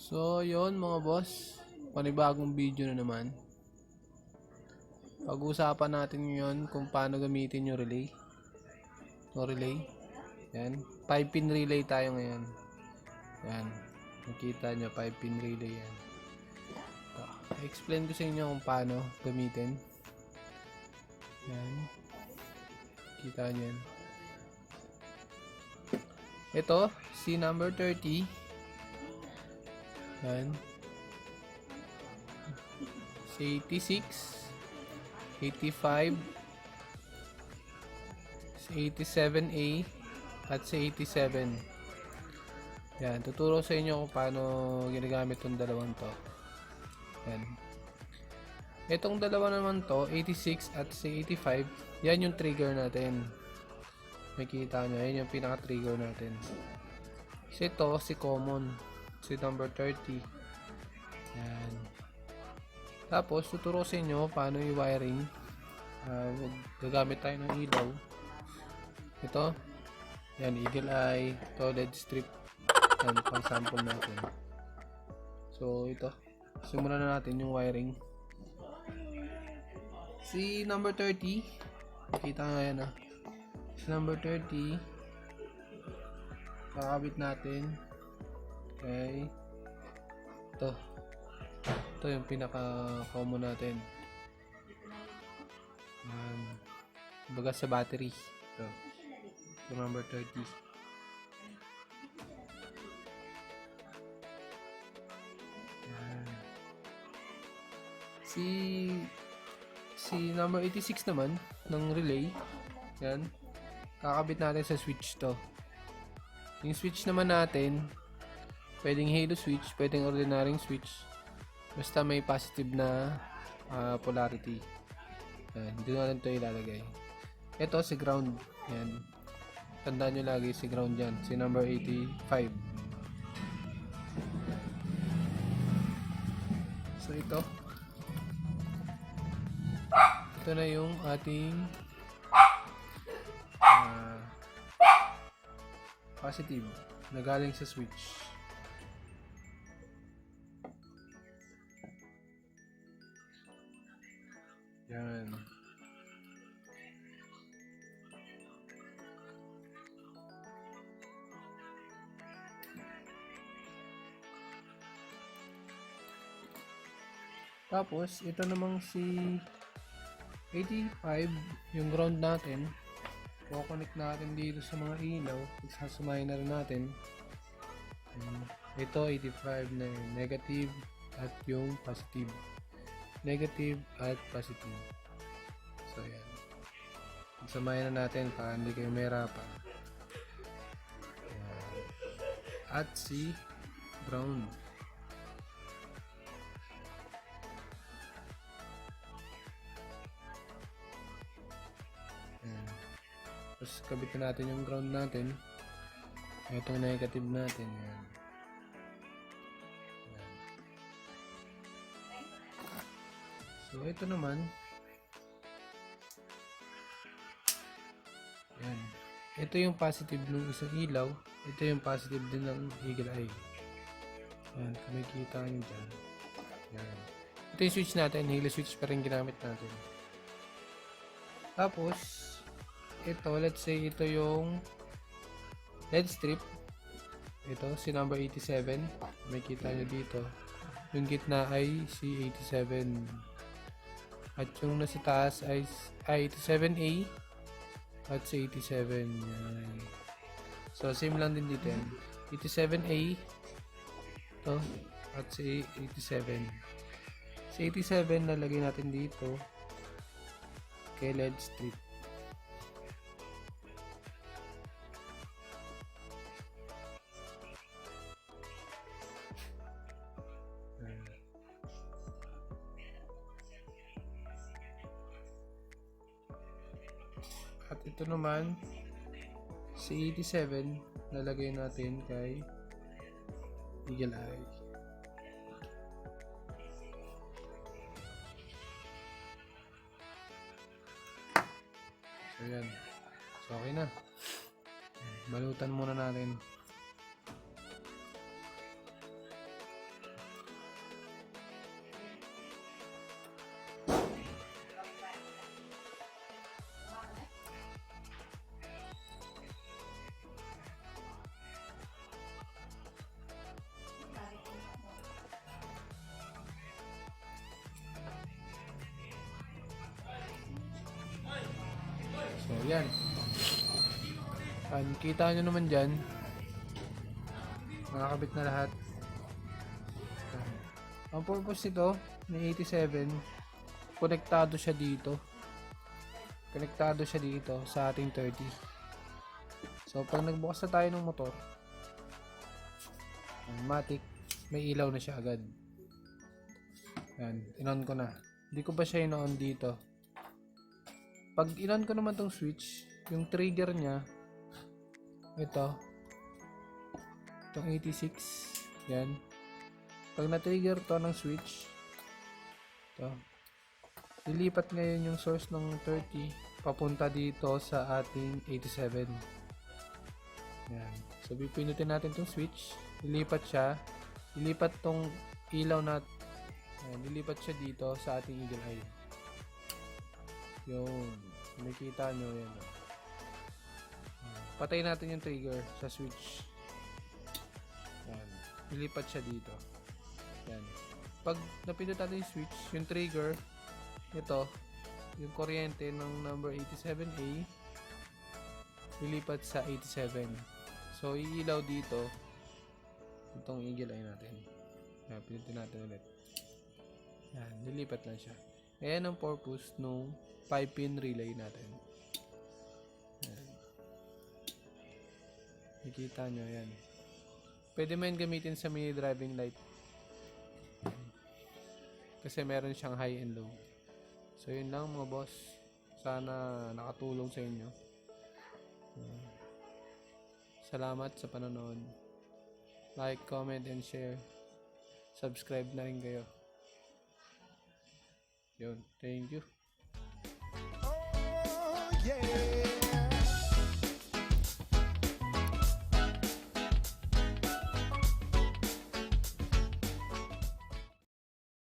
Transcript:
So, yon mga boss. Panibagong video na naman. Pag-uusapan natin ngayon kung paano gamitin yung relay. O relay. Yan. 5-pin relay tayo ngayon. Yan. Nakita nyo, 5-pin relay yan. I-explain ko sa inyo kung paano gamitin. Yan. Kita nyo yan. Ito, si number 30. Yan. Si 86. 85. Si 87A. At si 87. Yan. Tuturo sa inyo kung paano ginagamit itong dalawang to. Yan. Itong dalawa naman to, 86 at si 85, yan yung trigger natin. Makikita nyo, yan yung pinaka-trigger natin. So ito, si common. Si number 30. Yan. Tapos, tuturo sa inyo paano yung wiring. Gagamit tayo ng ilaw. Ito. Yan, eagle eye. Ito, LED strip. Yan, pang sample natin. So, ito. Simulan na natin yung wiring. Si number 30. Nakita nga yan Si number 30. Kakabit natin. Okay. Ito yung pinaka-common natin. Yan. Baga sa battery. Ito number 30. Yan. Si number 86 naman ng relay. Yan. Kakabit natin sa switch to. Yung switch naman natin, pwedeng halo switch, pwedeng ordinaryong switch. Basta may positive na polarity. Yan. Dito natin ito ilalagay. Ito si ground. Yan. Tandaan nyo lagi si ground dyan. Si number 85. So ito. Ito na yung ating positive na galing sa switch. Yan. Tapos, ito namang si 85, yung ground natin. Kukonect natin dito sa mga ilaw. Sasamahin na rin natin. Ito 85 na yung negative at yung positive. Negative at positive. So yan. Sasamahin na natin para hindi kayo mahirapan. At si ground. Tapos kabit na natin yung ground natin. Itong negative natin. Yan. So ito naman. Yan. Ito yung positive ng isang ilaw. Ito yung positive din ng eagle eye. Yan. Kung makikita nyo dyan. Yan. Ito yung switch natin. Halo switch pa rin ginamit natin. Tapos ito, let's say ito yung LED strip. Ito, si number 87. Makikita nyo dito. Yung gitna ay si 87. At yung nasa taas ay 87A at si 87. Yan. So, same lang din dito yan. 87A ito at si 87. Si 87 nalagay natin dito kay LED strip. At ito naman si 87 lalagay natin kay eagle eye. So yan. So okay na. Balutan muna natin. yan. Kita nyo naman dyan. Nakakabit na lahat. Yan. Ang purpose nito, may 87, konektado siya dito. Konektado siya dito sa ating 30. So, pag nagbukas na tayo ng motor, automatic, may ilaw na siya agad. Yan, in-on ko na. Hindi ko pa siya in-on dito. Pag in-on ko naman tong switch, yung trigger niya, ito, itong 86, yan. Pag na-trigger to ng switch, ito, lilipat ngayon yung source ng 30 papunta dito sa ating 87. Yan. So, pipinutin natin tong switch, lilipat siya, lilipat tong ilaw na lilipat siya dito sa ating eagle eye. Yun. Nakikita nyo yan. Patayin natin yung trigger sa switch. Yan. Lilipat siya dito. Yan. Pag napindot natin yung switch, yung trigger, ito, yung kuryente ng number 87A, lilipat sa 87. So, iilaw dito itong eagle eye natin. Yan. Pindutin natin ulit. Yan, lilipat lang siya. Ayan ang purpose nung 5-pin relay natin. Yan. Nakikita nyo, yan. Pwede mo yan gamitin sa mini driving light. Kasi meron siyang high and low. So, yun lang mga boss. Sana nakatulong sa inyo. Salamat sa panonood. Like, comment, and share. Subscribe na rin kayo. Yun, thank you. Oh, yeah.